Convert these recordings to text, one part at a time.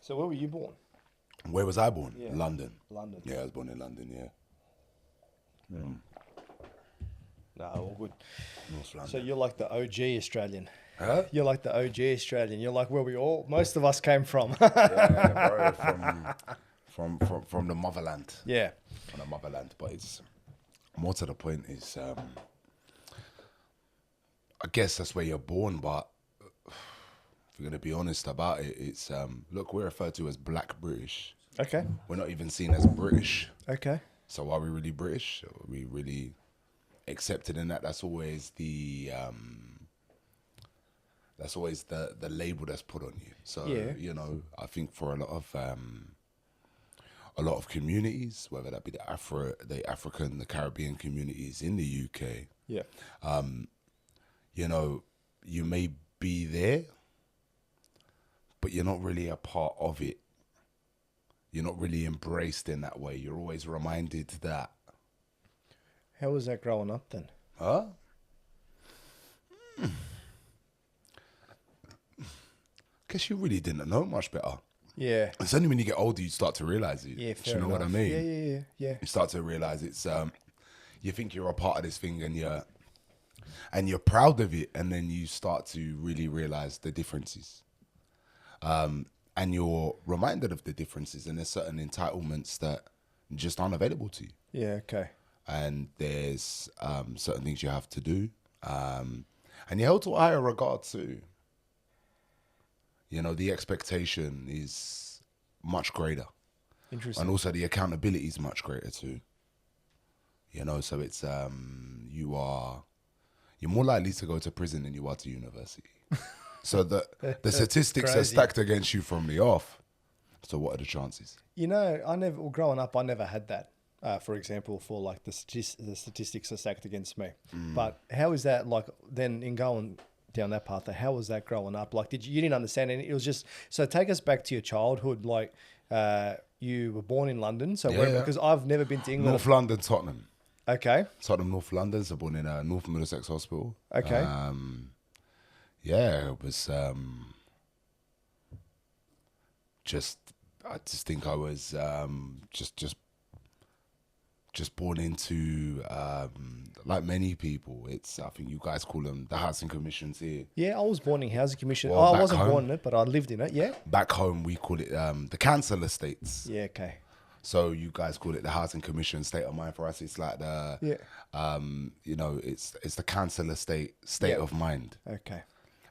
So where were you born? Where was I born? Yeah. London. London. Yeah, I was born in London, yeah. No, all good. North London. So you're like the OG Australian. Huh? You're like the OG Australian. You're like where most of us came from. Yeah, bro, from the motherland. Yeah. From the motherland. But it's more to the point is, I guess that's where you're born, but if we're going to be honest about it, it's, look, we're referred to as Black British. Okay. We're not even seen as British. Okay. So are we really British? Are we really accepted in that? That's always the label that's put on you. So Yeah. you know, I think for a lot of communities, whether that be the African, the Caribbean communities in the UK, Yeah. you know, you may be there, but you're not really a part of it. You're not really embraced in that way. You're always reminded that. How was that growing up then? Huh? Guess you really didn't know much better. Yeah. It's only when you get older you start to realize it. Yeah, Do fair you know what I enough. mean? Yeah. You start to realize it's you think you're a part of this thing and you're proud of it, and then you start to really realize the differences. And you're reminded of the differences, and there's certain entitlements that just aren't available to you. Yeah, okay. And there's certain things you have to do. And you're held to a higher regard too. You know, the expectation is much greater. Interesting. And also the accountability is much greater too. You know, so it's you're more likely to go to prison than you are to university. So the statistics are Crazy. stacked against you from the off. So what are the chances? You know, growing up, I never had that. For example, for like the statistics are stacked against me. But how is that like then in going down that path? How was that growing up? Like, you didn't understand any? It was just, so take us back to your childhood. Like, you were born in London. So Yeah. because I've never been to England. North London, Tottenham. Okay. Tottenham, North London. So born in North Middlesex Hospital. Okay. Yeah, it was I just think I was just born into like many people. It's, I think you guys call them the housing commissions here. Yeah, I was born in housing commission. Well, I wasn't back born in it, but I lived in it. Yeah. Back home we call it the council estates. Yeah. Okay. So you guys call it the housing commission. State of mind for us, it's like the you know, it's the council estate state of mind. Okay.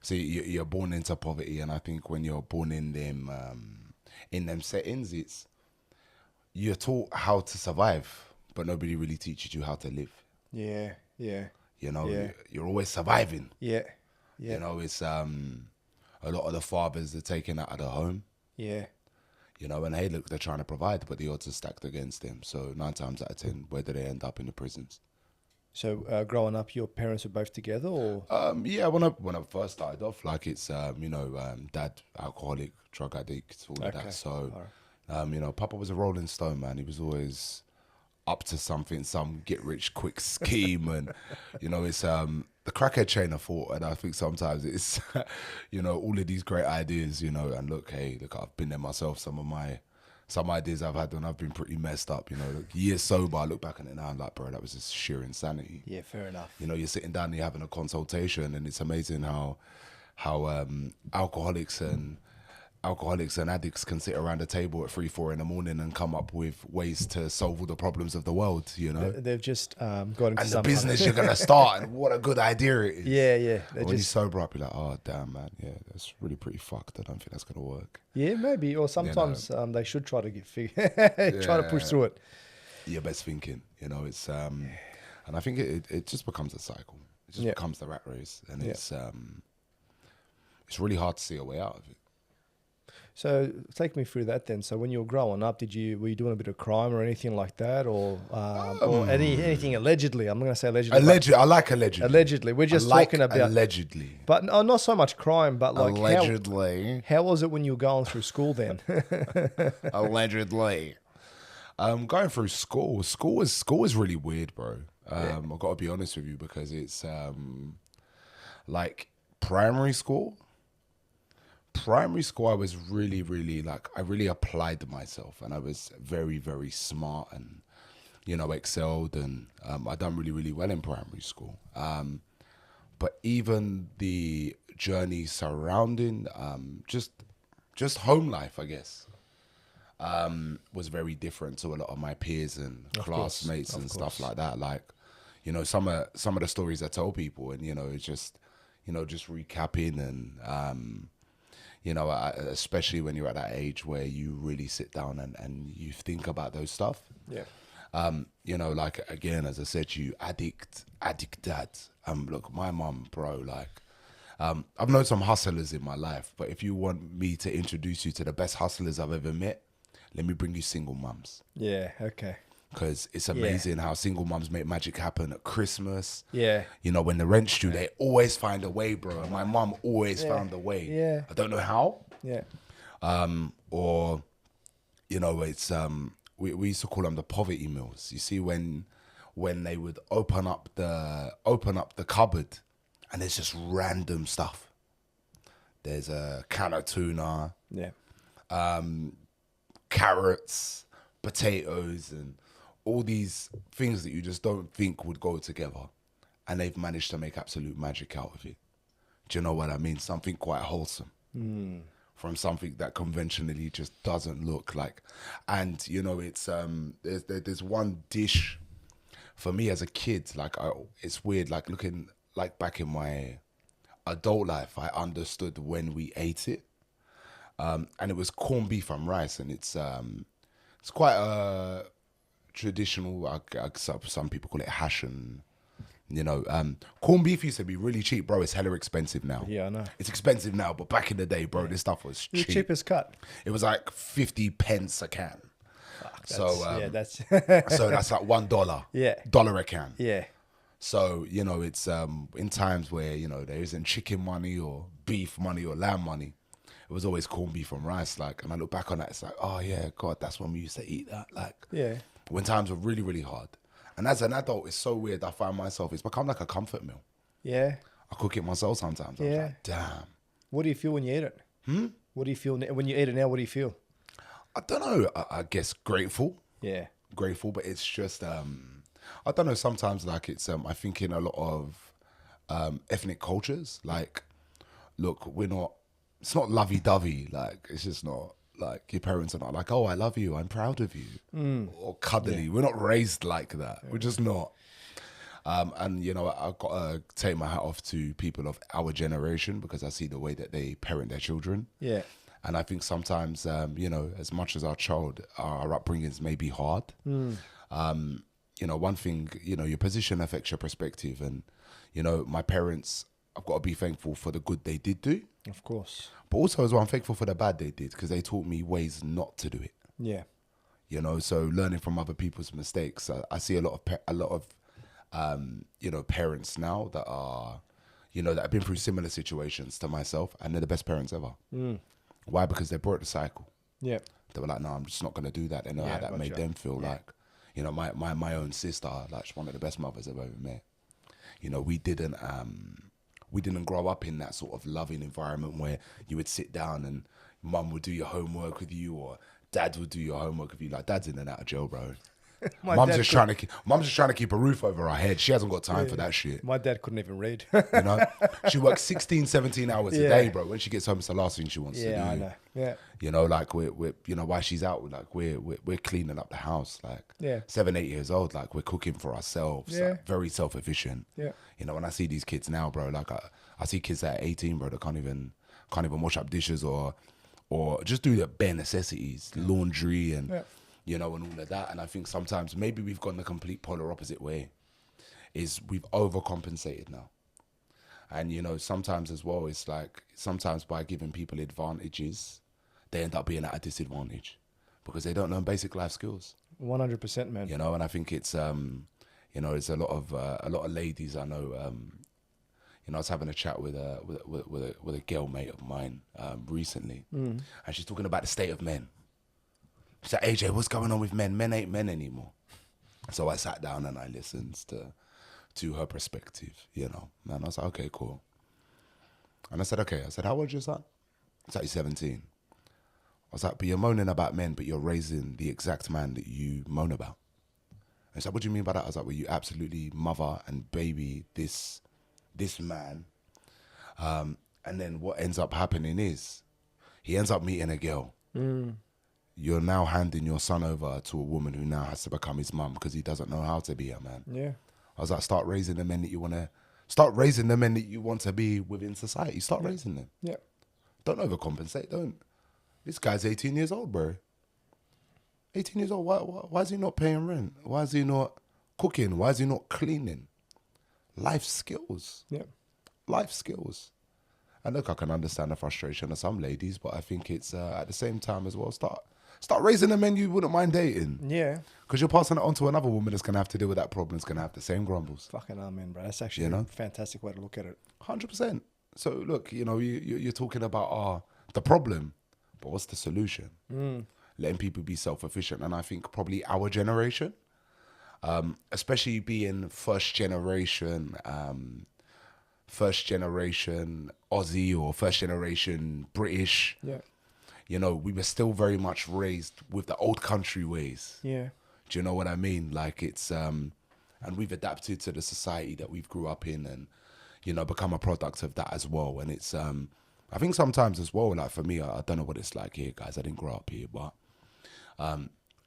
So you're born into poverty, and I think when you're born in them settings, it's you're taught how to survive, but nobody really teaches you how to live. Yeah. Yeah. You know, Yeah. you're always surviving. Yeah. Yeah. You know, it's a lot of the fathers are taken out of the home. Yeah. You know, and hey, look, they're trying to provide, but the odds are stacked against them. So 9 times out of 10, where do they end up? In the prisons. So growing up, your parents were both together, or? Yeah, when I first started off, like it's you know, dad alcoholic, drug addict, all of that. So you know, Papa was a rolling stone, man. He was always up to something, some get rich quick scheme, and you know, it's the crackhead chain of thought. And I think sometimes it's you know, all of these great ideas, you know, and look, hey, look, I've been there myself. Some ideas I've had when I've been pretty messed up, you know, like years sober, I look back on it now and like, bro, that was just sheer insanity. Yeah, fair enough. You know, you're sitting down and you're having a consultation, and it's amazing how alcoholics and addicts can sit around a table at 3-4 in the morning and come up with ways to solve all the problems of the world, you know. They've just got into And the some business you're going to start, and what a good idea it is. Yeah. When you sober up, you're like, oh, damn, man, yeah, that's really pretty fucked. I don't think that's going to work. Yeah, maybe. Or sometimes they should try to try to push through it. Your best thinking, you know, it's and I think it just becomes a cycle. It just becomes the rat race, and it's really hard to see a way out of it. So take me through that then. So when you were growing up, were you doing a bit of crime or anything like that, or anything allegedly? I'm not going to say allegedly. Allegedly, I like allegedly. Allegedly, we're just talking about allegedly. But not so much crime, but like allegedly. How was it when you were going through school then? Allegedly. Going through school is really weird, bro. I've got to be honest with you, because it's like primary school primary school, I was really, really like, I really applied myself, and I was very, very smart, and, you know, excelled, and I done really, really well in primary school. But even the journey surrounding just home life, I guess, was very different to a lot of my peers and classmates and stuff like that. Like, you know, some of the stories I tell people, and, you know, it's just, you know, just recapping, and you know, especially when you're at that age where you really sit down and you think about those stuff. Yeah. You know, like, again, as I said, you addict dad. Look, my mum, bro, like, I've known some hustlers in my life, but if you want me to introduce you to the best hustlers I've ever met, let me bring you single mums. Yeah. Okay. Because it's amazing how single mums make magic happen at Christmas. Yeah. You know, when the rent's due, they always find a way, bro. And my mum always found a way. Yeah. I don't know how. Yeah. Or, you know, it's we used to call them the poverty meals. You see, when they would open up the cupboard, and there's just random stuff. There's a can of tuna. Yeah. Carrots, potatoes, and all these things that you just don't think would go together, and they've managed to make absolute magic out of it. Do you know what I mean? Something quite wholesome from something that conventionally just doesn't look like. And, you know, it's there's one dish for me as a kid, like, it's weird, like, looking like back in my adult life, I understood when we ate it. And it was corned beef and rice, and it's quite a traditional. Some people call it hash, and, you know, corned beef used to be really cheap, bro. It's hella expensive now. Yeah, I know. It's expensive now, but back in the day, bro, this stuff was The cheap. cheapest cut. It was like 50 pence a can. That's So that's like $1. Yeah. $1 a can. yeah. So, you know, it's in times where, you know, there isn't chicken money or beef money or lamb money. It was always corned beef and rice, like, and I look back on that, it's like, oh yeah, God, that's when we used to eat that, like, Yeah. when times were really, really hard. And as an adult, it's so weird. I find myself, it's become like a comfort meal. Yeah. I cook it myself sometimes. I'm like, damn. What do you feel when you eat it? What do you feel when you eat it now? What do you feel? I don't know. I guess grateful. Yeah. Grateful, but it's just, I don't know. Sometimes, like, it's, I think in a lot of ethnic cultures, like, look, it's not lovey-dovey. Like, it's just not, like, your parents are not like, oh, I love you, I'm proud of you, or cuddly. Yeah. We're not raised like that. Yeah. We're just not. And, you know, I've got to take my hat off to people of our generation, because I see the way that they parent their children. Yeah. And I think sometimes, you know, as much as our upbringings may be hard, you know, one thing, you know, your position affects your perspective. And, you know, my parents, I've got to be thankful for the good they did do. Of course. But also as well, I'm thankful for the bad they did, because they taught me ways not to do it. Yeah. You know, so learning from other people's mistakes. I see a lot of you know, parents now that are, you know, that have been through similar situations to myself, and they're the best parents ever. Why? Because they broke the cycle. Yeah. They were like, no, I'm just not going to do that. They know how that made them feel. Yeah. Like, you know, my own sister, like, she's one of the best mothers I've ever met. You know, we didn't grow up in that sort of loving environment where you would sit down and mum would do your homework with you, or dad would do your homework with you. Like, dad's in and out of jail, bro. Mum's just trying to keep a roof over our head. She hasn't got time for that shit. My dad couldn't even read. You know, she works 16, 17 hours a day, bro. When she gets home, it's the last thing she wants to do. Yeah, I know. Yeah. You know, like, we're you know, while she's out, like, we're cleaning up the house, like, 7, 8 years old, like, we're cooking for ourselves, like, very self-efficient. Yeah. You know, when I see these kids now, bro, like, I see kids that are 18, bro, that can't even wash up dishes or just do the bare necessities, laundry and you know, and all of that. And I think sometimes maybe we've gone the complete polar opposite way, is we've overcompensated now. And, you know, sometimes as well, it's like, sometimes by giving people advantages, they end up being at a disadvantage because they don't learn basic life skills. 100%, man. You know, and I think it's, you know, there's a lot of ladies I know, you know, I was having a chat with a girl mate of mine recently, and she's talking about the state of men. She's like, AJ, what's going on with men? Men ain't men anymore. So I sat down and I listened to her perspective, you know. And I was like, okay, cool. And I said, okay. I said, how old's your son? It's like you're 17. I was like, but you're moaning about men, but you're raising the exact man that you moan about. And she's like, what do you mean by that? I was like, well, you absolutely mother and baby this man. And then what ends up happening is he ends up meeting a girl. You're now handing your son over to a woman who now has to become his mum because he doesn't know how to be a man. Yeah. I was like, start raising the men that you want to, start raising the men that you want to be within society. Start raising them. Yeah. Don't overcompensate. Don't. This guy's 18 years old, bro. 18 years old. Why is he not paying rent? Why is he not cooking? Why is he not cleaning? Life skills. Yeah. Life skills. And look, I can understand the frustration of some ladies, but I think it's at the same time as well, start raising the men you wouldn't mind dating. Yeah. Because you're passing it on to another woman that's going to have to deal with that problem. It's going to have the same grumbles. Fucking amen, bro. That's actually a fantastic way to look at it. 100%. So look, you know, you're talking about the problem, but what's the solution? Letting people be self-efficient. And I think probably our generation, especially being first generation Aussie or first generation British, you know, we were still very much raised with the old country ways. Yeah. Do you know what I mean? Like it's, and we've adapted to the society that we've grew up in and, you know, become a product of that as well. And it's, I think sometimes as well, like for me, I don't know what it's like here, guys. I didn't grow up here, but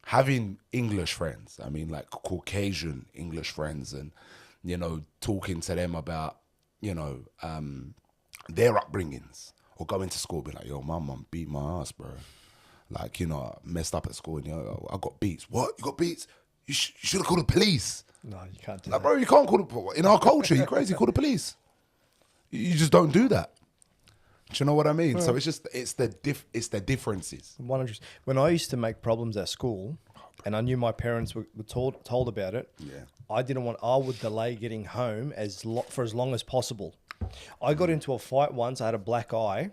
having English friends, I mean, like Caucasian English friends and, you know, talking to them about, you know, their upbringings or going to school, be like, yo, my mum beat my ass, bro. Like, you know, I messed up at school and, you know, I got beats. What? You got beats? You should have called the police. No, you can't do like, that. bro, you can't call the police. In our culture, you crazy, call the police. You just don't do that. Do you know what I mean? Right. So it's just, it's the differences. 100. When I used to make problems at school and I knew my parents were told about it, I would delay getting home for as long as possible. I got into a fight once. I had a black eye.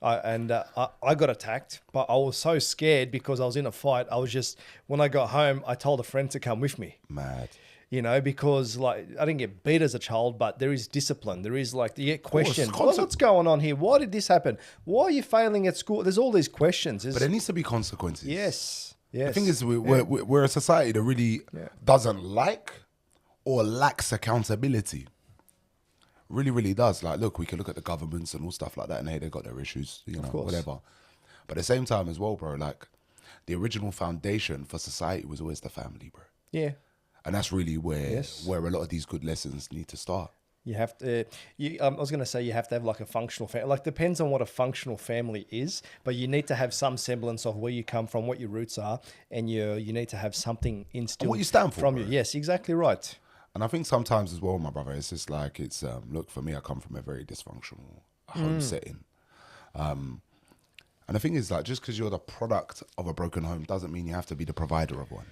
I got attacked, but I was so scared because I was in a fight. When I got home, I told a friend to come with me. Mad. You know, because like I didn't get beat as a child, but there is discipline. There is like, you get questioned. What's going on here? Why did this happen? Why are you failing at school? There's all these questions. But there needs to be consequences. Yes. The thing is, we're a society that really doesn't like or lacks accountability. Really, really does. Like, look, we can look at the governments and all stuff like that, and hey, they got their issues, you know, whatever. But at the same time as well, bro, like the original foundation for society was always the family, bro. Yeah. And that's really where a lot of these good lessons need to start. You have to. I was going to say you have to have like a functional family. Like depends on what a functional family is, but you need to have some semblance of where you come from, what your roots are, and you need to have something instilled and what you stand for from bro. you. Yes, exactly right. And I think sometimes as well, my brother, it's just like it's look, for me, I come from a very dysfunctional home setting. And the thing is, like, just because you're the product of a broken home doesn't mean you have to be the provider of one.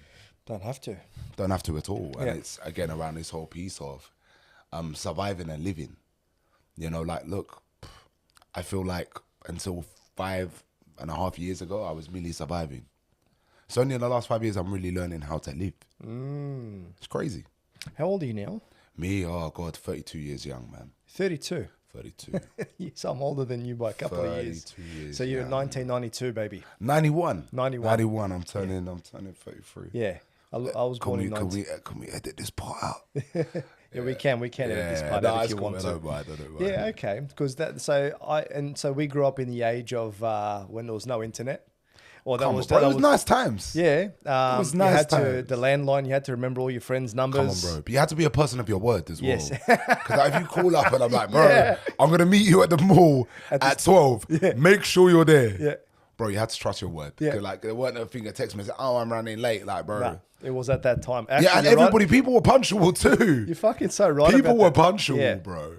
Don't have to. Don't have to at all. And it's again around this whole piece of surviving and living. You know, like, look, I feel like until 5.5 years ago, I was merely surviving. So only in the last 5 years, I'm really learning how to live. It's crazy. How old are you now? Me, oh God, 32 years young, man. 32. 32. Yes, I'm older than you by a couple of years. 32 years. So you're 1992, baby. 91. 91. I'm turning 33. Yeah. I was born in 19. Can we edit this part out? Yeah, we can edit this part out if you want to. I don't mind. Yeah, okay. Because so we grew up in the age of when there was no internet. Or that was nice times. Yeah. It was nice times. The landline, you had to remember all your friends' numbers. Come on, bro. But you had to be a person of your word as well. Yes. Because if you call up and I'm like, bro, I'm going to meet you at the mall at 12. Yeah. Make sure you're there. Yeah. Bro, you had to trust your word. Yeah. Like, there weren't a thing that text me and said, oh, I'm running late. Like, bro. Nah, it was at that time. Actually, and everybody, people were punctual too. You're fucking so right. People were punctual, bro.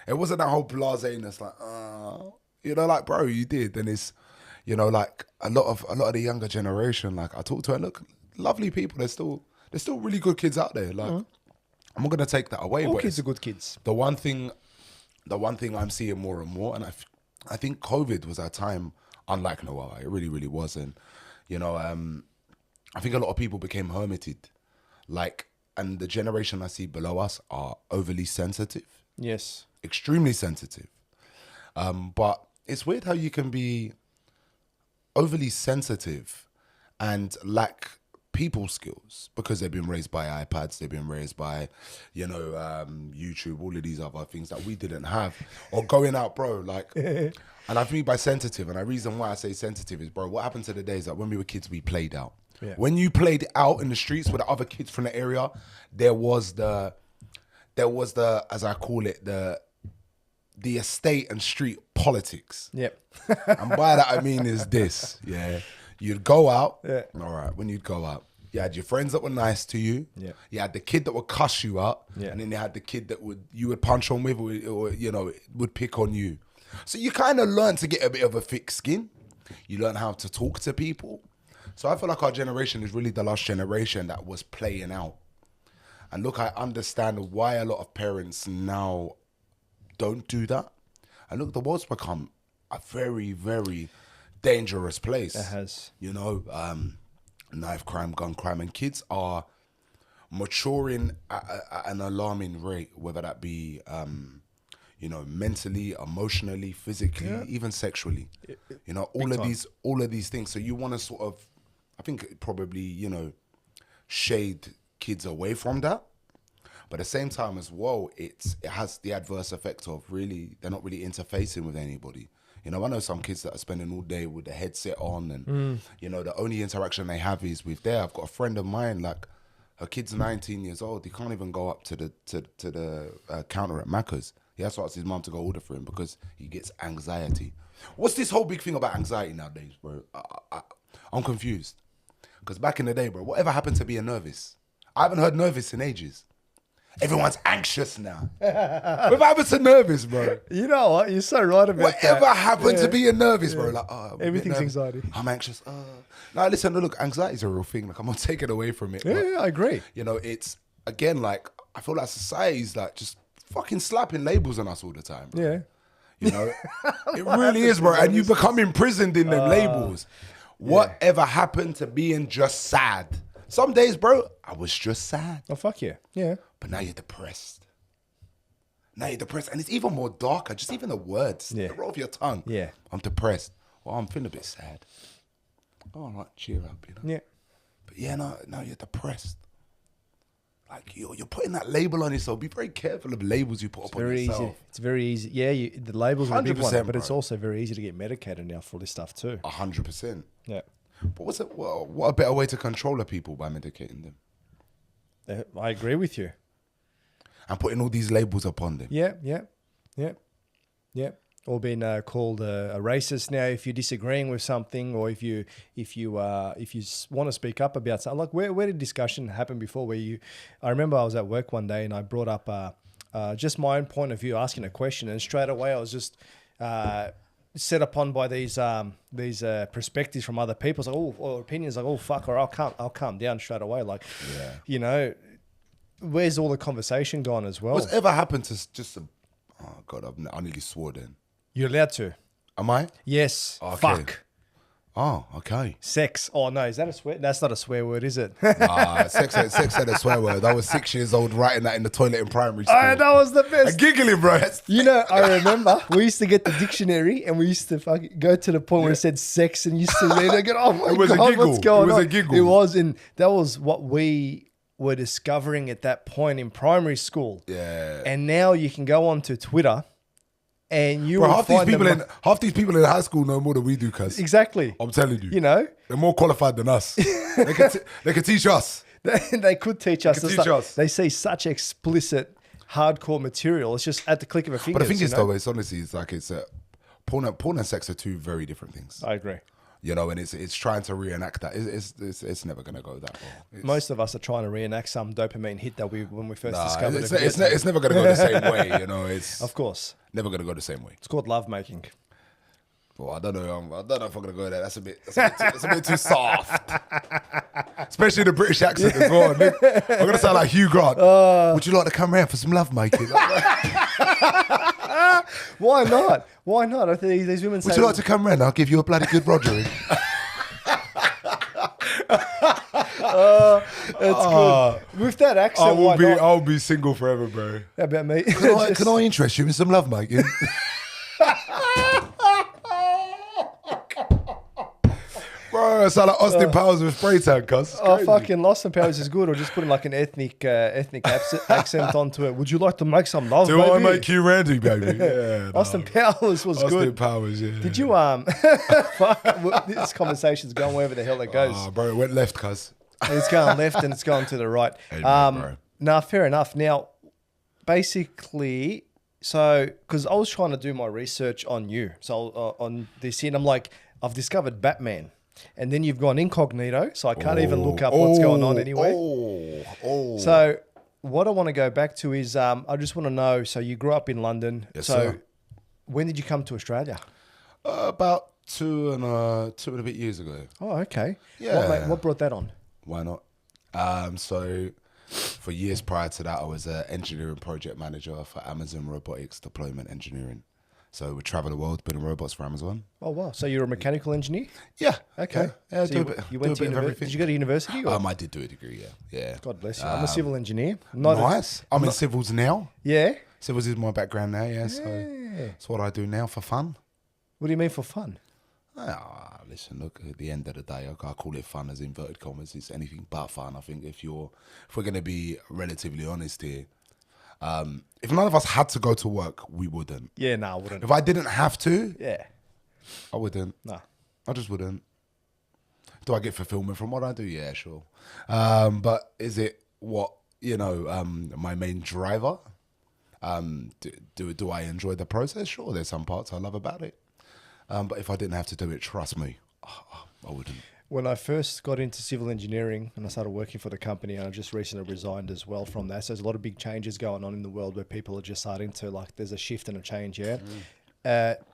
It wasn't that whole blaseness, like, you know, like, bro, you did. And it's, you know, like a lot of the younger generation, like I talk to, and look, lovely people. There's still really good kids out there. Like, I'm not gonna take that away. All but kids are good kids. The one thing I'm seeing more and more, and I think COVID was a time unlike no other. It really, really was. And, you know, I think a lot of people became hermited, like, and the generation I see below us are overly sensitive. Yes. Extremely sensitive. But it's weird how you can be overly sensitive and lack people skills because they've been raised by iPads, they've been raised by, YouTube, all of these other things that we didn't have, or going out, bro, like, and I mean by sensitive, and the reason why I say sensitive is, bro, what happened to the days that when we were kids, we played out. Yeah. When you played out in the streets with the other kids from the area, there was the, as I call it, the estate and street politics. Yep. And by that I mean is this, yeah. You'd go out, yeah. All right, when you'd go out, you had your friends that were nice to you, yeah. You had the kid that would cuss you out, yeah. And then you had the kid that you would punch on with or would pick on you. So you kind of learn to get a bit of a thick skin. You learn how to talk to people. So I feel like our generation is really the last generation that was playing out. And look, I understand why a lot of parents now don't do that. And look, the world's become a very, very dangerous place. It has. Knife crime, gun crime, and kids are maturing at an alarming rate, whether that be, mentally, emotionally, physically, even sexually. All of these things. So you want to sort of, I think probably, shade kids away from that. But at the same time as well, it has the adverse effect of really, they're not really interfacing with anybody. I know some kids that are spending all day with the headset on and, the only interaction they have is with I've got a friend of mine, like, her kid's 19 years old. He can't even go up to the counter at Macca's. He has to ask his mum to go order for him because he gets anxiety. What's this whole big thing about anxiety nowadays, bro? I'm confused. Because back in the day, bro, whatever happened to being nervous? I haven't heard nervous in ages. Everyone's anxious now. What happened to nervous, bro? You know what? You're so right about Whatever that. happened to being nervous, bro? Like, everything's anxiety. I'm anxious. No, listen, look, anxiety is a real thing. Like, I'm not taking away from it. Yeah, I agree. It's, again, like, I feel like society's like just fucking slapping labels on us all the time, bro. Yeah. It really is, bro. And you become imprisoned in them labels. Whatever happened to being just sad? Some days, bro, I was just sad. Oh, fuck yeah. Yeah. But now you're depressed. And it's even more darker. Just even the words, the roll of your tongue. Yeah. I'm depressed. Well, I'm feeling a bit sad. Oh, all right, cheer up, Yeah. But now you're depressed. Like, you're putting that label on yourself. Be very careful of labels you put up on yourself. Easy. It's very easy. Yeah, the labels are a big one, but bro. it's also very easy to get medicated now for this stuff too. 100%. Yeah. But what a better way to control the people by medicating them? I agree with you. And putting all these labels upon them. Yeah. Or being called a racist now if you're disagreeing with something, or if you want to speak up about something. Like where did discussion happen before? I remember I was at work one day and I brought up just my own point of view, asking a question, and straight away I was just set upon by these perspectives from other people, like, or opinions, like, oh fuck, or I'll calm down straight away. Like, where's all the conversation gone as well? What's ever happened to just oh god, I nearly swore then. You're allowed to. Am I? Yes. Okay. Fuck. Oh, okay. Sex. Oh no, is that a swear? That's not a swear word, is it? Sex ain't a swear word. I was 6 years old writing that in the toilet in primary school. Oh, that was the best. I'm giggling, bro. I remember we used to get the dictionary and we used to fucking go to the point where it said sex, and you used to read it and go, oh my God, what's going on? It was a giggle. It was, and that was what we were discovering at that point in primary school. Yeah. And now you can go onto Twitter and you half these people in high school know more than we do, cuz. Exactly. I'm telling you. They're more qualified than us. They can teach us. They could teach us. They can teach us. They see such explicit, hardcore material. It's just at the click of a finger. But the thing is, though, it's honestly, it's like porn and sex are two very different things. I agree. And it's trying to reenact that. It's never going to go that well. Most of us are trying to reenact some dopamine hit that when we first discovered it. It's never going to go the same way, It's of course never going to go the same way. It's called love making. Well, I don't know if I'm going to go there. That's a bit too soft. Especially the British accent as well. I'm going to sound like Hugh Grant. Would you like to come around for some love making? Why not? Why not? I think these women say, would you like to come around? I'll give you a bloody good rogering. That's good. With that accent, I'll be single forever, bro. How about me? Can I interest you in some love making? gonna sound like Austin Powers with spray tan, cuz. Oh, fucking Austin Powers is good, or just putting like an ethnic accent onto it. Would you like to make some love, Do baby? I make you ready, baby? Yeah. Austin Powers was Austin good. Powers, yeah. Did you fuck, this conversation's going wherever the hell it goes. Oh, bro, it went left, cuz. It's going left and it's going to the right. Bro. Nah, fair enough. Now, basically, so because I was trying to do my research on you, so on this here, and I'm like, I've discovered Batman, and then you've gone incognito, so I can't even look up what's going on anyway. So what I want to go back to is, I just want to know. So you grew up in London. Yes, so sir. when did you come to Australia? About two and a bit years ago. Oh, okay. Yeah. What brought that on? Why not? So for years prior to that, I was an engineering project manager for Amazon Robotics Deployment Engineering. So we travel the world building robots for Amazon. Oh, wow. So you're a mechanical engineer? Yeah. Okay. Yeah, So you went to university? Did you go to university? Or? I did do a degree, yeah. God bless you. I'm a civil engineer. Nice. I'm in civils now. Yeah? Civils is my background now, yeah. So it's what I do now for fun. What do you mean for fun? Listen, look, at the end of the day, I call it fun as inverted commas. It's anything but fun. I think if we're going to be relatively honest here, if none of us had to go to work, we wouldn't. Yeah, no, I wouldn't. If I didn't have to, Yeah. I wouldn't. No. I just wouldn't. Do I get fulfillment from what I do? Yeah, sure. But is it what, my main driver? Do I enjoy the process? Sure, there's some parts I love about it. But if I didn't have to do it, trust me, I wouldn't. When I first got into civil engineering and I started working for the company, and I just recently resigned as well from that. So there's a lot of big changes going on in the world where people are just starting to, like, there's a shift and a change, yeah?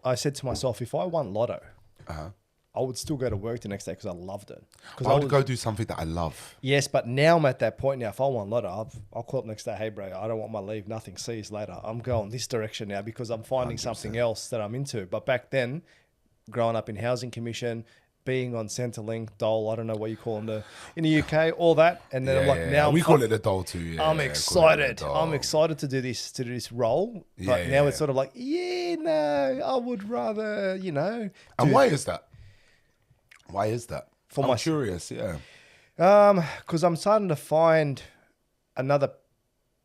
I said to myself, if I won lotto, I would still go to work the next day because I loved it. I would go do something that I love. Yes, but now I'm at that point now. If I won lotto, I'll call up next day, hey, bro, I don't want my leave, nothing, see you later. I'm going this direction now because I'm finding 100%. Something else that I'm into. But back then, growing up in Housing Commission, being on Centrelink, Dole, I don't know what you call them in the UK, all that. And then I'm like, now we call it the Dole too. Yeah, I'm excited. I'm excited to do this role. But now it's sort of like, no, I would rather, And why is that? Why is that? I'm curious, yeah. Because I'm starting to find another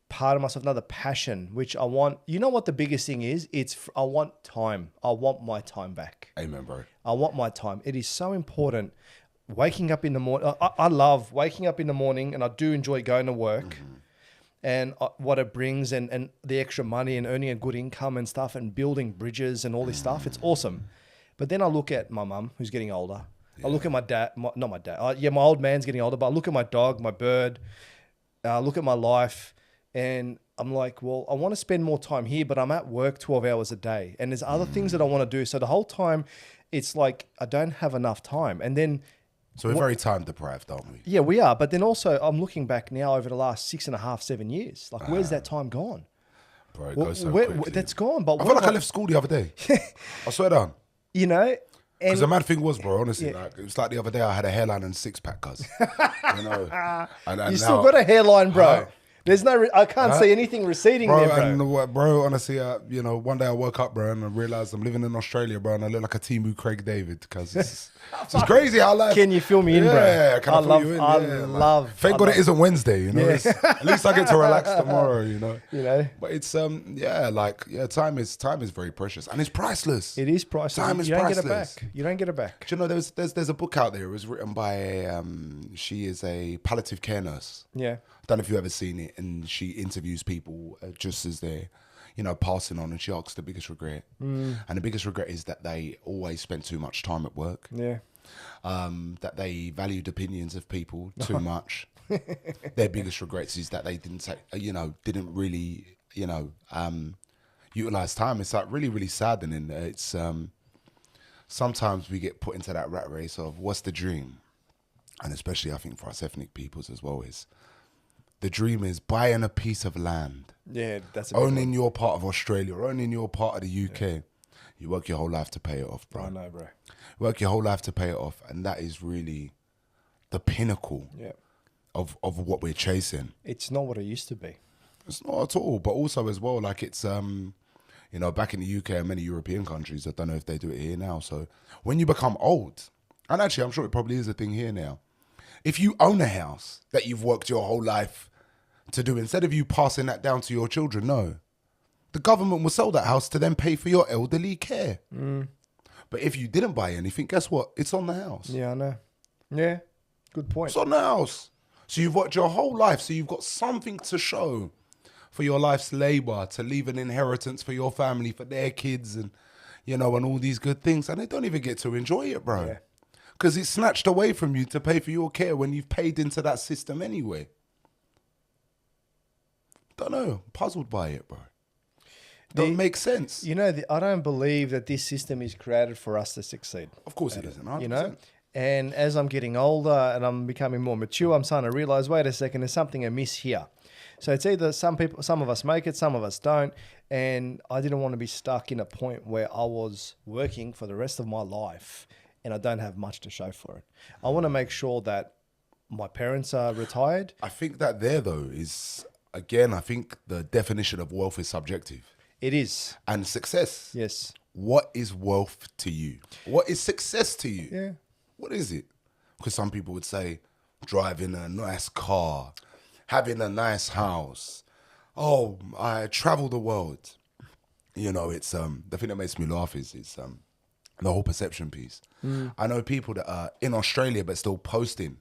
part of myself, another passion, which I want. You know what the biggest thing is? I want time. I want my time back. Amen, bro. I want my time. It is so important. Waking up in the morning. I love waking up in the morning, and I do enjoy going to work and what it brings and the extra money and earning a good income and stuff and building bridges and all this stuff. It's awesome. But then I look at my mum, who's getting older. I look at my dad, not my dad. My old man's getting older, but I look at my dog, my bird. I look at my life. And I'm like, well, I want to spend more time here, but I'm at work 12 hours a day. And there's other things that I want to do. So the whole time, it's like I don't have enough time. And then... So we're very time deprived, aren't we? Yeah, we are. But then also, I'm looking back now over the last 6.5, 7 years. Like, where's that time gone? Bro, it goes so quickly. That's gone. But I feel like I left school the other day. I swear down. Because the mad thing was, bro, honestly, like, it was like the other day I had a hairline and six-pack, cuz. And you still got a hairline, bro. There's no, I can't see anything receding bro, there, bro. And, bro, honestly, one day I woke up, bro, and I realized I'm living in Australia, bro, and I look like a Timu Craig David because it's crazy how life. Can you fill me in, bro? Yeah, can I fill you in? I love. Thank God it isn't Wednesday, at least I get to relax tomorrow, But it's time is very precious and it's priceless. It is priceless. Time is priceless. You don't get it back. Do you know there's a book out there. It was written by she is a palliative care nurse. Yeah. I don't know if you've ever seen it, and she interviews people just as they're, passing on, and she asks the biggest regret. And the biggest regret is that they always spent too much time at work. Yeah. That they valued opinions of people too much. Their biggest regrets is that they didn't really, utilize time. It's like really, really saddening. It's sometimes we get put into that rat race of what's the dream, and especially I think for us ethnic peoples as well is. The dream is buying a piece of land. Yeah, that's owning your part of Australia, owning your part of the UK. Yeah. You work your whole life to pay it off, bro. I know, bro. You work your whole life to pay it off, and that is really the pinnacle of what we're chasing. It's not what it used to be. It's not at all, but also as well, like it's back in the UK and many European countries, I don't know if they do it here now. So when you become old And actually, I'm sure it probably is a thing here now. If you own a house that you've worked your whole life to do, instead of you passing that down to your children, no. The government will sell that house to then pay for your elderly care. But if you didn't buy anything, guess what? It's on the house. Yeah, I know. Yeah, good point. It's on the house. So you've worked your whole life, so you've got something to show for your life's labor, to leave an inheritance for your family, for their kids, and, and all these good things. And they don't even get to enjoy it, bro. Yeah. Because it's snatched away from you to pay for your care when you've paid into that system anyway. Don't know. Puzzled by it, bro. Don't make sense. I don't believe that this system is created for us to succeed. Of course it isn't. 100%. And as I'm getting older and I'm becoming more mature, I'm starting to realize, wait a second, there's something amiss here. So it's either some of us make it, some of us don't. And I didn't want to be stuck in a point where I was working for the rest of my life and I don't have much to show for it. I want to make sure that my parents are retired. I think that there, though, is, again, I think the definition of wealth is subjective. It is. And success. Yes. What is wealth to you? What is success to you? Yeah. What is it? Because some people would say driving a nice car, having a nice house. Oh, I travel the world. It's the thing that makes me laugh is the whole perception piece. I know people that are in Australia but still posting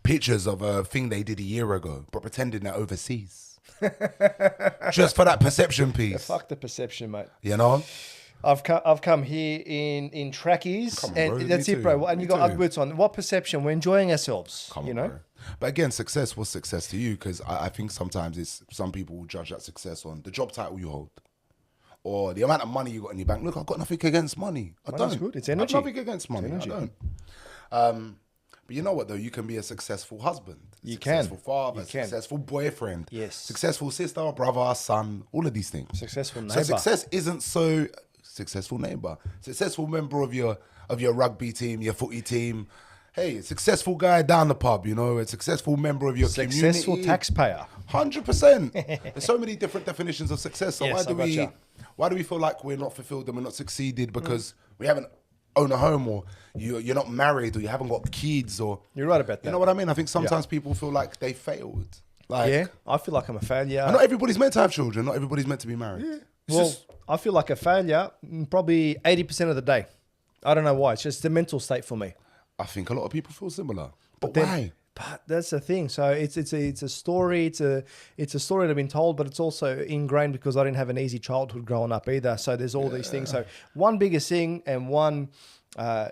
pictures of a thing they did a year ago, but pretending they're overseas. Just for that perception piece. Yeah, fuck the perception, mate. I've come here in trackies, and bro. that's Me it, too. bro. And you Me got too. Ugg boots on. What perception? We're enjoying ourselves. Bro. But again, success was success to you, because I think sometimes some people will judge that success on the job title you hold or the amount of money you got in your bank. Look, I've got nothing against money. Money's good. It's energy. I've nothing against money. I don't. But you know what, though? You can be a successful husband, successful father, successful boyfriend, yes, successful sister, brother, son, all of these things. Successful neighbor. So success isn't so successful neighbor, successful member of your rugby team, your footy team. Hey, a successful guy down the pub, a successful member of your community. Successful taxpayer. 100%. There's so many different definitions of success. So Yes, why do we feel like we're not fulfilled and we're not succeeded because we haven't owned a home, or you're not married, or you haven't got kids, or you're right about that. You know what I mean? I think sometimes people feel like they failed. I feel like I'm a failure. And not everybody's meant to have children. Not everybody's meant to be married. Yeah. I feel like a failure probably 80% of the day. I don't know why. It's just the mental state for me. I think a lot of people feel similar. But then, why? But that's the thing. So it's a story. It's a story that I've been told, but it's also ingrained because I didn't have an easy childhood growing up either. So there's all these things. So one biggest thing and one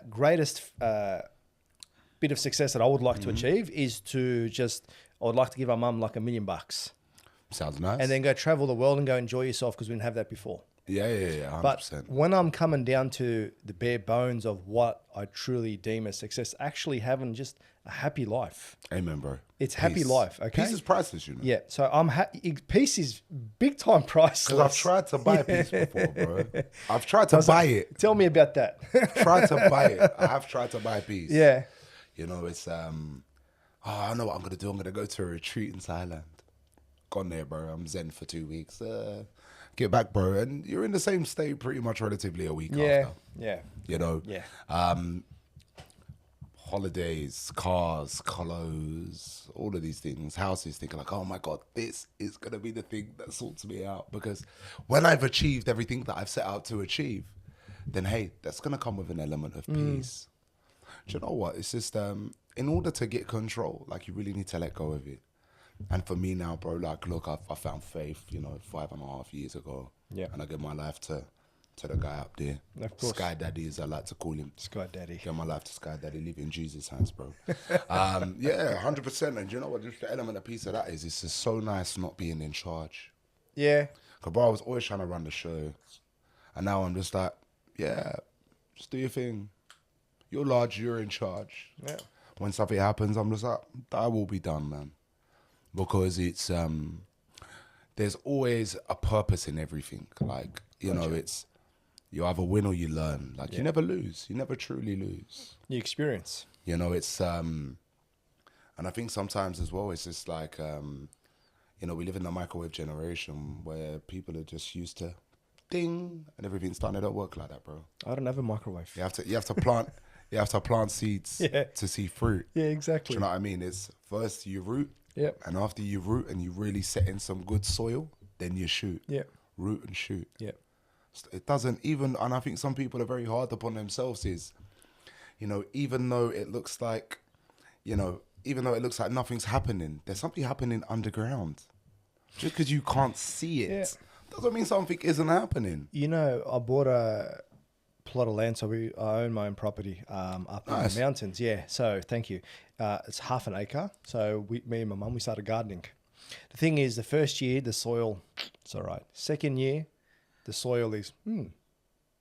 greatest bit of success that I would like to achieve is I would like to give my mum like $1 million. Sounds nice. And then go travel the world and go enjoy yourself, because we didn't have that before. Yeah, 100%. But when I'm coming down to the bare bones of what I truly deem as success, actually having just a happy life. Amen, bro. It's happy life, okay? Peace is priceless, Yeah, so peace is big time priceless. Because I've tried to buy peace before, bro. I've tried to buy it. Tell me about that. Tried to buy it. I have tried to buy peace. Yeah. It's, I know what I'm going to do. I'm going to go to a retreat in Thailand. Gone there, bro. I'm zen for 2 weeks. Get back, bro. And you're in the same state pretty much relatively a week after. Yeah. Yeah. Holidays, cars, clothes, all of these things, houses, thinking like, oh my God, this is going to be the thing that sorts me out. Because when I've achieved everything that I've set out to achieve, then hey, that's going to come with an element of peace. Do you know what? It's just, in order to get control, like, you really need to let go of it. And for me now, bro, like, look, I found faith, 5.5 years ago. Yeah. And I give my life to the guy up there. Of course. Sky Daddy, as I like to call him. Sky Daddy. Give my life to Sky Daddy, leave it in Jesus' hands, bro. 100%. And you know what? Just the element of piece of that is, it's just so nice not being in charge. Yeah. Because, bro, I was always trying to run the show. And now I'm just like, yeah, just do your thing. You're large, you're in charge. Yeah. When something happens, I'm just like, that will be done, man. Because it's, there's always a purpose in everything. Like, it's, you either win or you learn. Like, you never lose. You never truly lose. You experience. It's, and I think sometimes as well, it's just like, we live in the microwave generation where people are just used to ding and everything's done. It don't work like that, bro. I don't have a microwave. You have to plant. You have to plant seeds to see fruit. Yeah, Do exactly. you know what I mean? It's first you root, Yep. and after you root and you really set in some good soil, then you shoot. Yep. Root and shoot. Yep. It doesn't even, and I think some people are very hard upon themselves is, you know, even though it looks like, you know, even though it looks like nothing's happening, there's something happening underground. Just because you can't see it doesn't mean something isn't happening. You know, I bought a plot of land, so I own my own property up in the mountains. Yeah, so thank you. It's half an acre. So me and my mum, we started gardening. The thing is, the first year, the soil, it's all right. Second year, the soil is,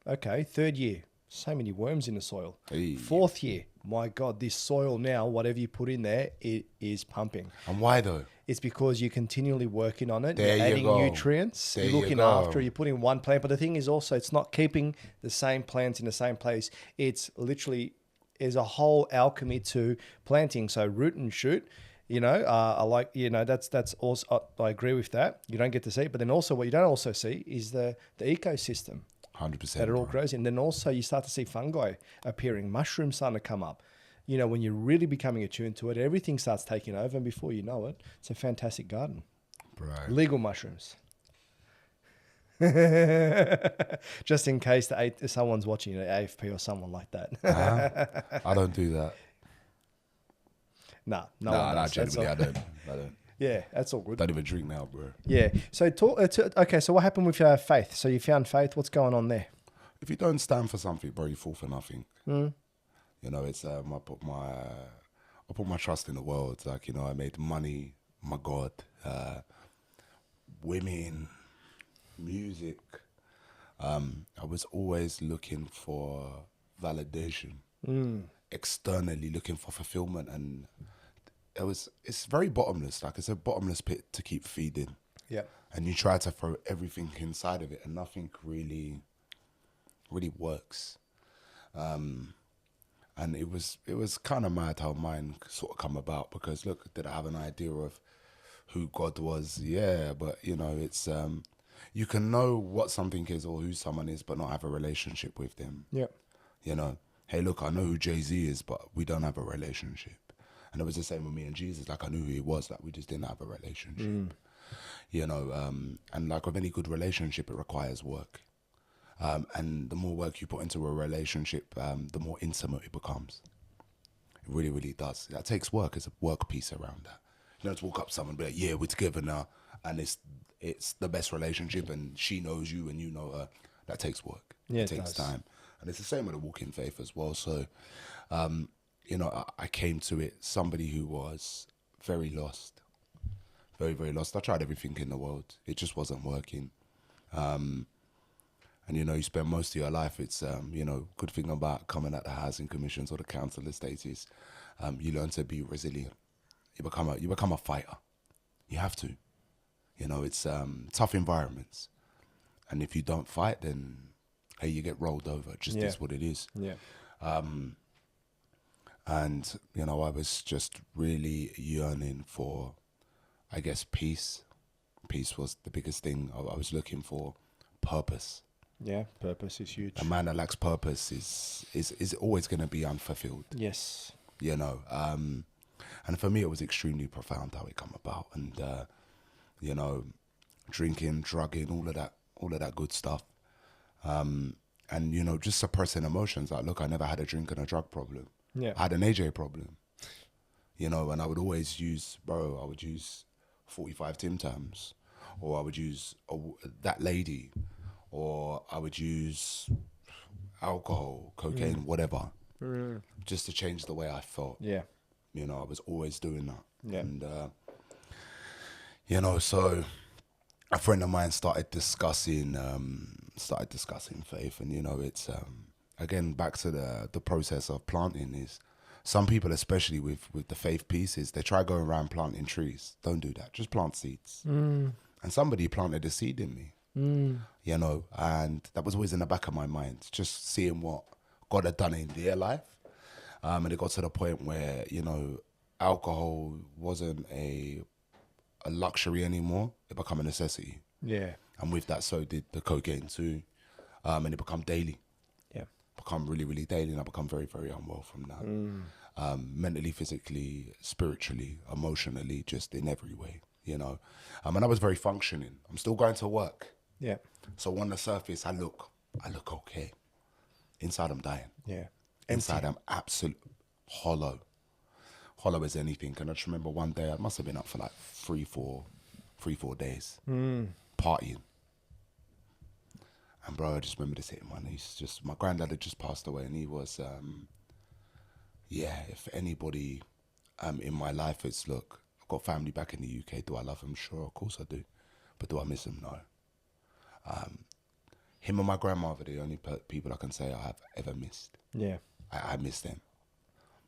okay. Third year, so many worms in the soil. Hey. Fourth year, my God, this soil now, whatever you put in there, it is pumping. And why though? It's because you're continually working on it. There You're you adding go. nutrients. There You're you looking go. after it. You're putting one plant. But the thing is also, it's not keeping the same plants in the same place. It's literally, there's a whole alchemy to planting. So root and shoot, you know, I like, you know, that's also, I agree with that. You don't get to see it. But then also what you don't also see is the ecosystem 100%. that it all grows in. Then also you start to see fungi appearing, mushrooms starting to come up. You know, when you're really becoming attuned to it, everything starts taking over, and before you know it, it's a fantastic garden. Right. Legal mushrooms. Just in case someone's watching the AFP or someone like that. I don't do that. No, genuinely, I don't. Yeah, that's all good. Don't even drink now, bro. Yeah. So okay. So what happened with faith? So you found faith. What's going on there? If you don't stand for something, bro, you fall for nothing. You know, it's I put my trust in the world. Like, you know, I made money, my God, women, music. I was always looking for validation, externally looking for fulfillment, and it's very bottomless. Like, it's a bottomless pit to keep feeding. Yeah. And you try to throw everything inside of it, and nothing really works. And it was kind of mad how mine sort of come about, because look, did I have an idea of who God was? Yeah, but you know, it's you can know what something is or who someone is, but not have a relationship with them. Yeah. You know, hey, look, I know who Jay-Z is, but we don't have a relationship. And it was the same with me and Jesus. Like, I knew who he was, like we just didn't have a relationship. You know, and like with any good relationship, it requires work. And the more work you put into a relationship, the more intimate it becomes. It really, really does. That takes work. There's a work piece around that. You don't just walk up to someone and be like, yeah, we're together now, and it's the best relationship, and she knows you and you know her. That takes work. Yeah, it takes time. And it's the same with the walk in faith as well. So, you know, I came to it, somebody who was very lost. Very, very lost. I tried everything in the world. It just wasn't working. And, you know, you spend most of your life, it's, you know, good thing about coming at the housing commissions or the council estates is you learn to be resilient. You become a fighter. You have to. You know, it's tough environments. And if you don't fight, then, hey, you get rolled over. It just is what it is. Yeah. And, you know, I was just really yearning for, I guess, peace. Peace was the biggest thing I was looking for. Purpose. Yeah, purpose is huge. A man that lacks purpose is always going to be unfulfilled. Yes. You know, and for me, it was extremely profound how it come about. And, you know, drinking, drugging, all of that good stuff. And, you know, just suppressing emotions. Like, look, I never had a drink and a drug problem. Yeah. I had an AJAY problem. You know, and I would always use 45 Tim Tams, or I would use that lady, or I would use alcohol, cocaine, whatever, just to change the way I felt. Yeah. You know, I was always doing that. Yeah. And, you know, so a friend of mine started discussing faith. And, you know, it's, again, back to the process of planting is, some people, especially with the faith pieces, they try going around planting trees. Don't do that. Just plant seeds. And somebody planted a seed in me, you know, and that was always in the back of my mind, just seeing what God had done in their life. And it got to the point where, you know, alcohol wasn't a luxury anymore. It became a necessity. Yeah. And with that, so did the cocaine too. And it became daily. Yeah. become really, really daily, and I become very, very unwell from that. Mentally, physically, spiritually, emotionally, just in every way, you know. And I was very functioning. I'm still going to work. Yeah. So on the surface, I look okay. Inside, I'm dying. Yeah. Inside, I'm absolute hollow as anything. And I just remember one day, I must have been up for like three, 4 days, partying. And bro, I just remember this hitting my knees. Just my granddad had just passed away, and he was, if anybody in my life, it's look, I've got family back in the UK. Do I love him? Sure, of course I do. But do I miss him? No. Him and my grandmother are the only people I can say I have ever missed. Yeah. I miss them.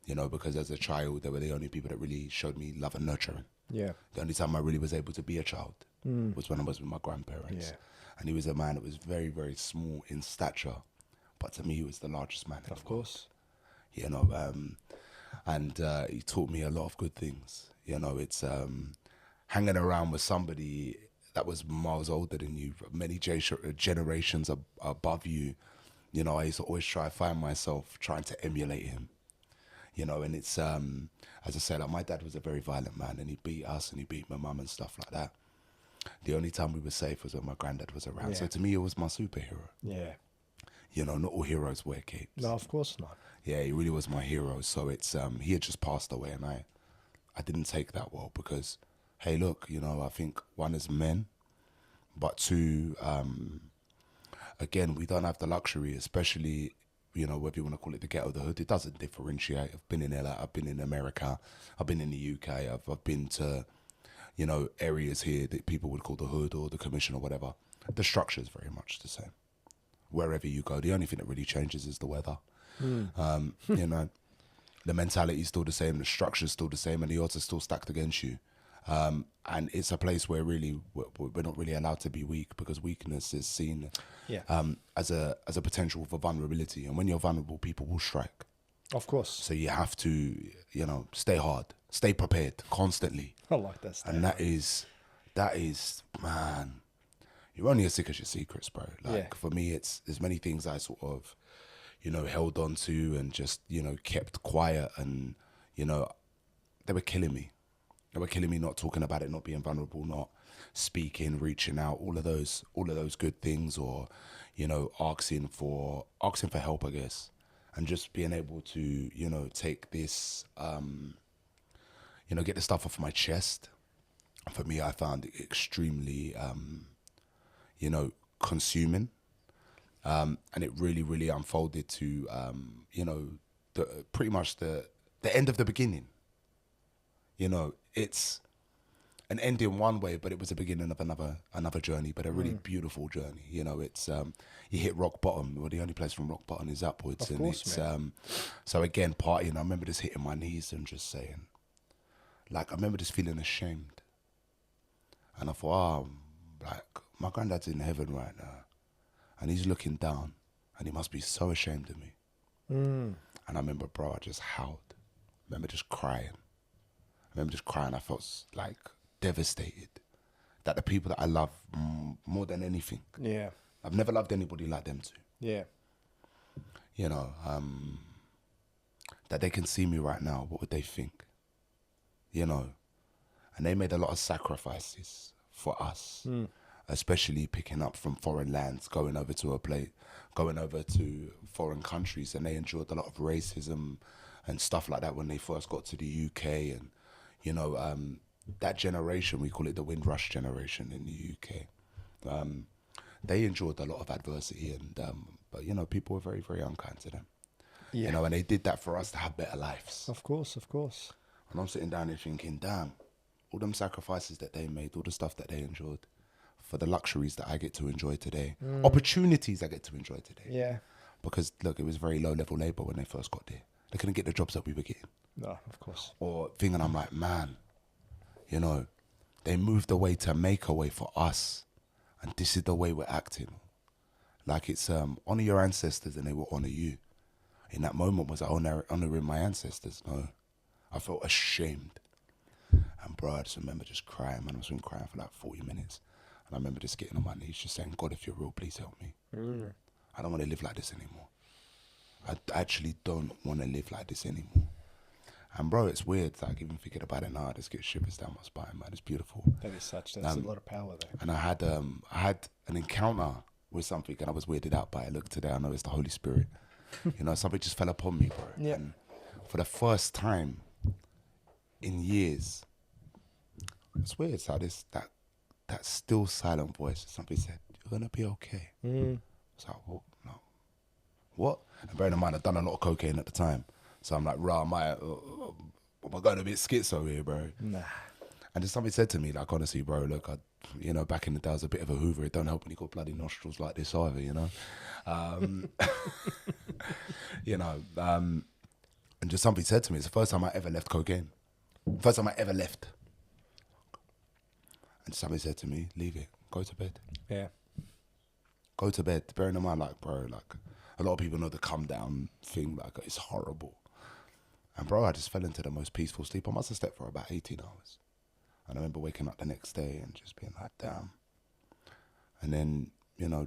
You know, because as a child, they were the only people that really showed me love and nurturing. Yeah. The only time I really was able to be a child was when I was with my grandparents. Yeah. And he was a man that was very, very small in stature. But to me, he was the largest man in the world. Of course. You know, and he taught me a lot of good things. You know, it's hanging around with somebody that was miles older than you, many generations above you. You know, I used to always try to find myself trying to emulate him. You know, and it's, as I said, like my dad was a very violent man, and he beat us and he beat my mum and stuff like that. The only time we were safe was when my granddad was around. Yeah. So to me, it was my superhero. Yeah. You know, not all heroes wear capes. No, of course not. Yeah, he really was my hero. So it's, he had just passed away, and I didn't take that well because, hey, look, you know, I think one is men, but two, again, we don't have the luxury, especially, you know, whether you want to call it the ghetto, the hood, it doesn't differentiate. I've been in LA, I've been in America, I've been in the UK, I've been to, you know, areas here that people would call the hood or the commission or whatever. The structure is very much the same. Wherever you go, the only thing that really changes is the weather. You know, the mentality is still the same, the structure is still the same, and the odds are still stacked against you. And it's a place where really we're not really allowed to be weak, because weakness is seen as a potential for vulnerability. And when you're vulnerable, people will strike. Of course. So you have to, you know, stay hard, stay prepared constantly. I like that stuff. And that is, man, you're only as sick as your secrets, bro. Like for me, there's many things I sort of, you know, held on to and just, you know, kept quiet, and, you know, they were killing me. They were killing me, not talking about it, not being vulnerable, not speaking, reaching out, all of those good things, or, you know, asking for help, I guess, and just being able to, you know, take this, you know, get the stuff off my chest. For me, I found it extremely, you know, consuming, and it really, really unfolded to, you know, pretty much the end of the beginning. You know, it's an end in one way, but it was the beginning of another journey, but a really beautiful journey. You know, it's you hit rock bottom. Well, the only place from rock bottom is upwards. Of course, it's so again, partying, I remember just hitting my knees and just saying, like, I remember just feeling ashamed. And I thought, like, my granddad's in heaven right now, and he's looking down, and he must be so ashamed of me. And I remember, bro, I just howled. I remember just crying. I felt like devastated that the people that I love more than anything. Yeah. I've never loved anybody like them too. Yeah. You know, that they can see me right now. What would they think? You know, and they made a lot of sacrifices for us, especially picking up from foreign lands, going over to foreign countries, and they endured a lot of racism and stuff like that when they first got to the UK. And, you know, that generation, we call it the Windrush generation in the UK, they endured a lot of adversity, and but, you know, people were very, very unkind to them. Yeah. You know, and they did that for us to have better lives. Of course, of course. And I'm sitting down there thinking, damn, all them sacrifices that they made, all the stuff that they endured, for the luxuries that I get to enjoy today, opportunities I get to enjoy today. Yeah. Because, look, it was very low-level labour when they first got there. They couldn't get the jobs that we were getting. No, of course. Or thinking, I'm like, man, you know, they moved away to make a way for us, and this is the way we're acting. Like, it's honour your ancestors and they will honour you. In that moment, was I honouring my ancestors? No. I felt ashamed. And bro, I just remember just crying, man. I was been crying for like 40 minutes. And I remember just getting on my knees, just saying, God, if you're real, please help me. I don't want to live like this anymore. I actually don't want to live like this anymore. And bro, it's weird. Like even thinking about it now, I just get shivers down my spine, man. It's beautiful. That's a lot of power there. And I had an encounter with something, and I was weirded out by it. Look, today I know it's the Holy Spirit. You know, something just fell upon me, bro. Yeah. And for the first time in years, it's weird. It's how that still silent voice. Something said, "You're gonna be okay." It's like, well, no, what? And bearing in mind, I'd done a lot of cocaine at the time, so I'm like, "Rah, am I going a bit schizo here, bro?" Nah. And just somebody said to me, like, honestly, bro, look, back in the day, I was a bit of a hoover. It don't help when you got bloody nostrils like this either, you know. And just somebody said to me, it's the first time I ever left cocaine. First time I ever left. And somebody said to me, leave it, go to bed. Yeah. Go to bed. Bearing in mind, like, bro, like, a lot of people know the come down thing, like, it's horrible. And bro, I just fell into the most peaceful sleep. I must have slept for about 18 hours. And I remember waking up the next day and just being like, damn. And then,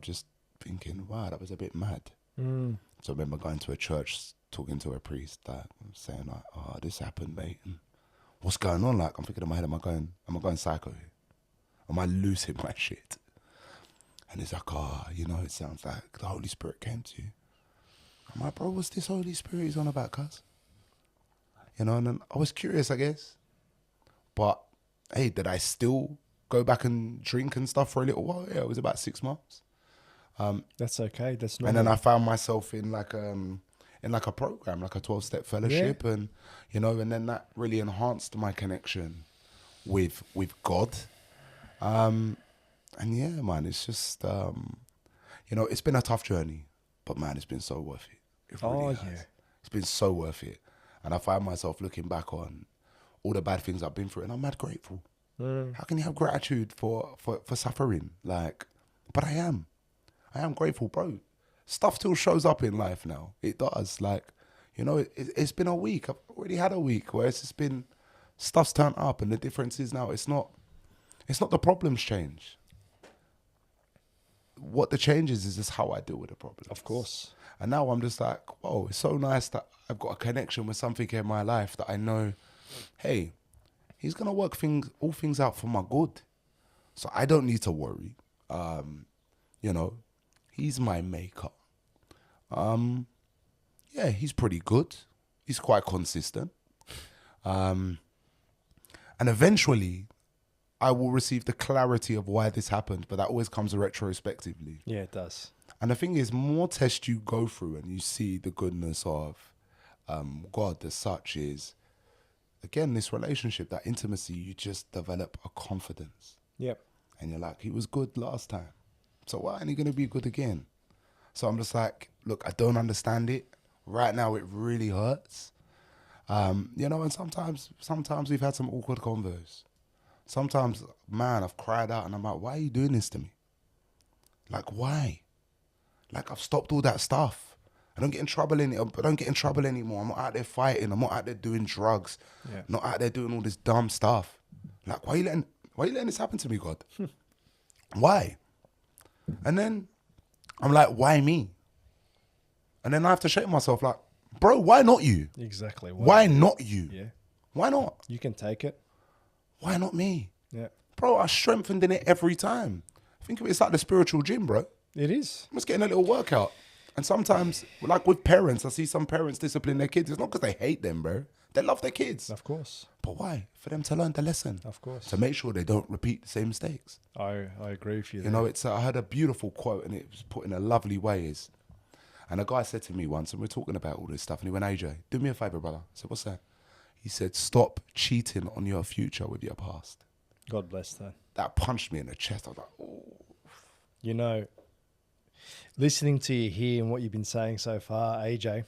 just thinking, wow, that was a bit mad. So I remember going to a church, talking to a priest, like, saying like, oh, this happened, mate. And what's going on? Like, I'm thinking in my head, am I going psycho here? Am I losing my shit? And he's like, oh, it sounds like the Holy Spirit came to you. I'm like, bro, what's this Holy Spirit he's on about, cuz? And then I was curious, I guess. But, hey, did I still go back and drink and stuff for a little while? Yeah, it was about 6 months. That's okay. That's normal. And then I found myself in like a program, like a 12-step fellowship, and and then that really enhanced my connection with God. And yeah, man, it's just it's been a tough journey, but man, it's been so worth it. It really has. Yeah. It's been so worth it. And I find myself looking back on all the bad things I've been through, and I'm mad grateful. How can you have gratitude for suffering? Like, but I am grateful, bro. Stuff still shows up in life now. It does. Like, it's been a week. I've already had a week where it's just been, stuff's turned up, and the difference is now it's not the problems change. What the change is just how I deal with the problem. Of course. And now I'm just like, whoa, it's so nice that I've got a connection with something in my life that I know, hey, he's going to work all things out for my good. So I don't need to worry. He's my maker. Yeah, he's pretty good. He's quite consistent. And eventually, I will receive the clarity of why this happened, but that always comes retrospectively. Yeah, it does. And the thing is, more tests you go through and you see the goodness of God as such is, again, this relationship, that intimacy, you just develop a confidence. Yep. And you're like, he was good last time, so why ain't he going to be good again? So I'm just like, look, I don't understand it. Right now, it really hurts. And sometimes we've had some awkward convos. Sometimes, man, I've cried out and I'm like, why are you doing this to me? Like, why? Like, I've stopped all that stuff. I don't get in trouble anymore. I'm not out there fighting. I'm not out there doing drugs. Yeah. I'm not out there doing all this dumb stuff. Like, why are you letting this happen to me, God? Why? And then I'm like, why me? And then I have to shake myself like, bro, why not you? Exactly. Why not you? Yeah. Why not? You can take it. Why not me? Yeah. Bro, I strengthened in it every time. Think of it, it's like the spiritual gym, bro. It is. I'm just getting a little workout. And sometimes, like with parents, I see some parents discipline their kids. It's not because they hate them, bro. They love their kids. Of course. But why? For them to learn the lesson. Of course. To make sure they don't repeat the same mistakes. I agree with you. I heard a beautiful quote, and it was put in a lovely way. And a guy said to me once, and we're talking about all this stuff, and he went, AJ, do me a favor, brother. I said, what's that? He said, stop cheating on your future with your past. God bless that. That punched me in the chest. I was like, oh. Listening to you here and what you've been saying so far, AJ,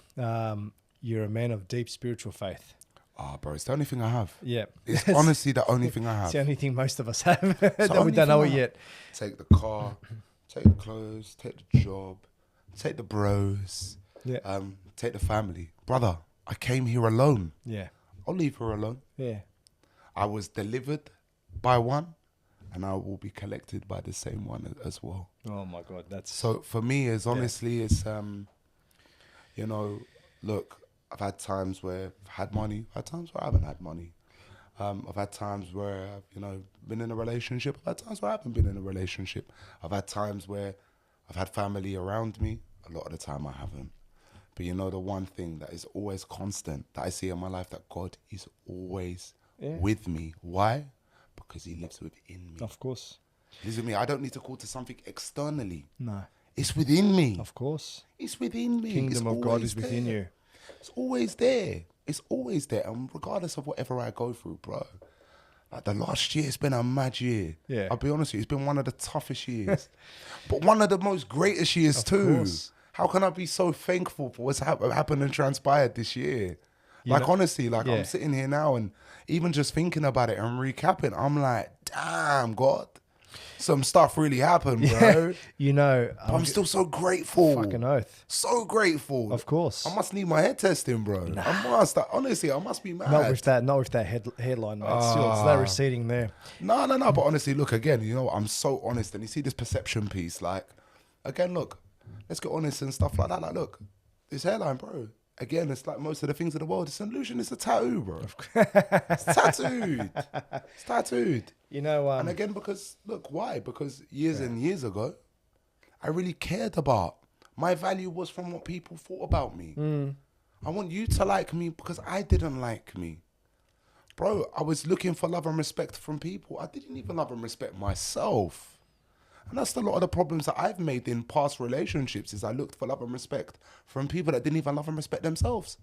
you're a man of deep spiritual faith. Oh, bro, it's the only thing I have. Yeah. It's honestly the only thing I have. It's the only thing most of us have that we don't know it yet. Take the car, take the clothes, take the job, take the bros, take the family. Brother, I came here alone. Yeah. I'll leave her alone. Yeah. I was delivered by one, and I will be collected by the same one as well. Oh my God, that's so for me. Is honestly, it's You know, look, I've had times where I've had money, I've had times where I haven't had money. I've had times where I've, you know, been in a relationship. I've had times where I haven't been in a relationship. I've had times where I've had family around me. A lot of the time I haven't. But you know, the one thing that is always constant that I see in my life, that God is always with me. Why? Because he lives within me. Of course. He lives with me. I don't need to call to something externally. No. It's within me. Of course. It's within me. Kingdom of God is within you. It's always there. It's always there. And regardless of whatever I go through, bro, like the last year, it's been a mad year. Yeah. I'll be honest with you, it's been one of the toughest years. But one of the most greatest years Of too. course. How can I be so thankful for what's happened and transpired this year? Like, honestly, like I'm sitting here now and even just thinking about it and recapping, I'm like, damn, God, some stuff really happened, bro. You know, But I'm still so grateful. fucking oath. So grateful. Of course. I must need my head testing, bro. I must. Honestly, I must be mad. Not with that headline, mate. Still, it's no receding there. No. But honestly, look, again, you know, I'm so honest. And you see this perception piece, like, again, look, let's get honest and stuff like that. Like, look, this hairline, bro. Again, it's like most of the things in the world. It's an illusion. It's a tattoo, bro. It's tattooed. It's tattooed. You know, and again, because, look, why? Because years and years ago, I really cared about. My value was from what people thought about me. I want you to like me because I didn't like me. Bro, I was looking for love and respect from people. I didn't even love and respect myself. And that's a lot of the problems that I've made in past relationships is I looked for love and respect from people that didn't even love and respect themselves.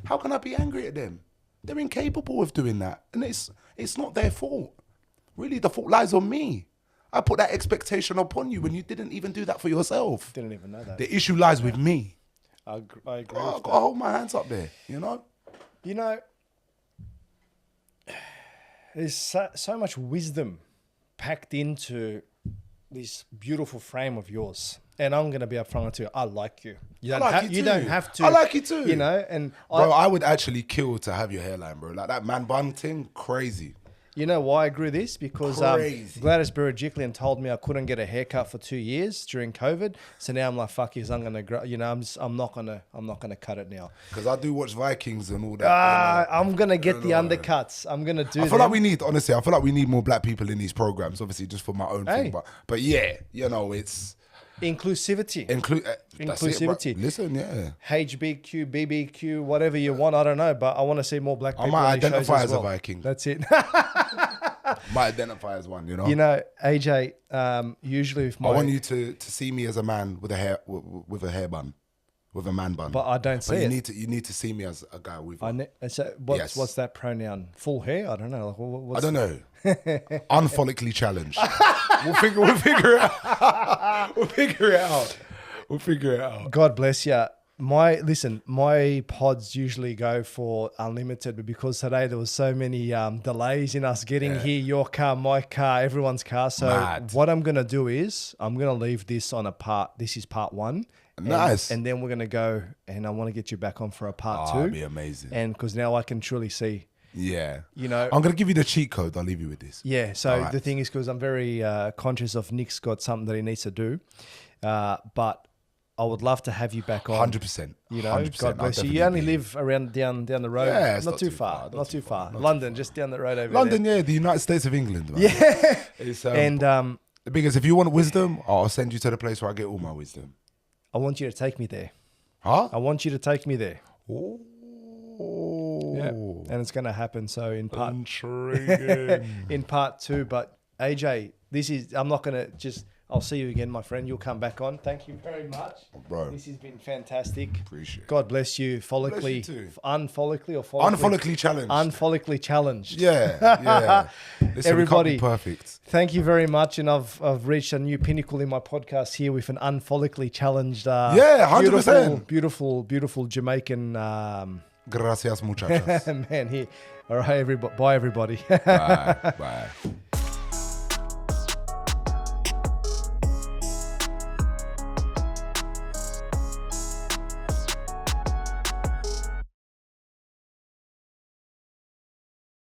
How can I be angry at them? They're incapable of doing that. And it's not their fault. Really, the fault lies on me. I put that expectation upon you when you didn't even do that for yourself. Didn't even know that. The issue lies with me. I agree Bro, with I've got that. to hold my hands up there, you know? You know, there's so much wisdom packed into this beautiful frame of yours. And I'm going to be upfront with you. I like you. You don't, you don't have to. I like you too. You know, and bro, I would actually kill to have your hairline, bro. Like that man bun thing, crazy. You know why I grew this? Because Crazy. Gladys Berejiklian told me I couldn't get a haircut for 2 years during COVID. So now I'm like, fuck yes, I'm gonna grow. You know, I'm not gonna cut it now. Because I do watch Vikings and all that. I'm gonna get the undercuts. I'm gonna do. I feel like we need, honestly, I feel like we need more black people in these programs. Obviously, just for my own thing, but yeah, you know, it's inclusivity. Inclusivity. Listen, yeah. HBQ, BBQ, whatever you want. I don't know, but I want to see more black people. I might in these shows identify as as well. a Viking. That's it. Might identify as one, you know. You know, AJ. Usually, if I want you to see me as a man with a hair bun, with a man bun. But I don't see but it. you need to see me as a guy with. So what's that pronoun? Full hair? I don't know. I don't know. Unfollically challenged. We'll figure it out. We'll figure it out. God bless you. My pods usually go for unlimited, but because today there was so many delays in us getting here, your car, my car, everyone's car. So what I'm gonna do is I'm gonna leave this on a part. This is part one. Nice. And then we're gonna go, and I want to get you back on for a part two. That'd be amazing. And because now I can truly see. Yeah. You know, I'm going to give you the cheat code. I'll leave you with this. Yeah. So the thing is, because I'm very conscious of Nick's got something that he needs to do. But I would love to have you back on. 100%. You know, 100%. God bless you. You only live around down the road. Yeah, it's not too far. Not too far. London, just down the road over London, there. yeah. The United States of England. Man. Yeah. It's, And because if you want wisdom, I'll send you to the place where I get all my wisdom. I want you to take me there. Huh? I want you to take me there. Oh. Yeah. And it's going to happen. So in part Intriguing. in part two, but AJ, I'm not going to just. I'll see you again, my friend. You'll come back on. Thank you very much. Bro. This has been fantastic. Appreciate it. God bless you. Follically, Bless you too. unfollically or follically? Unfollically challenged. Unfollically challenged. Yeah. Listen, Everybody, we can't be perfect. Thank you very much. And I've reached a new pinnacle in my podcast here with an unfollically challenged, Yeah, 100%. beautiful Jamaican Gracias, muchachas. man here. All right, everybody. Bye, everybody. Bye. Bye.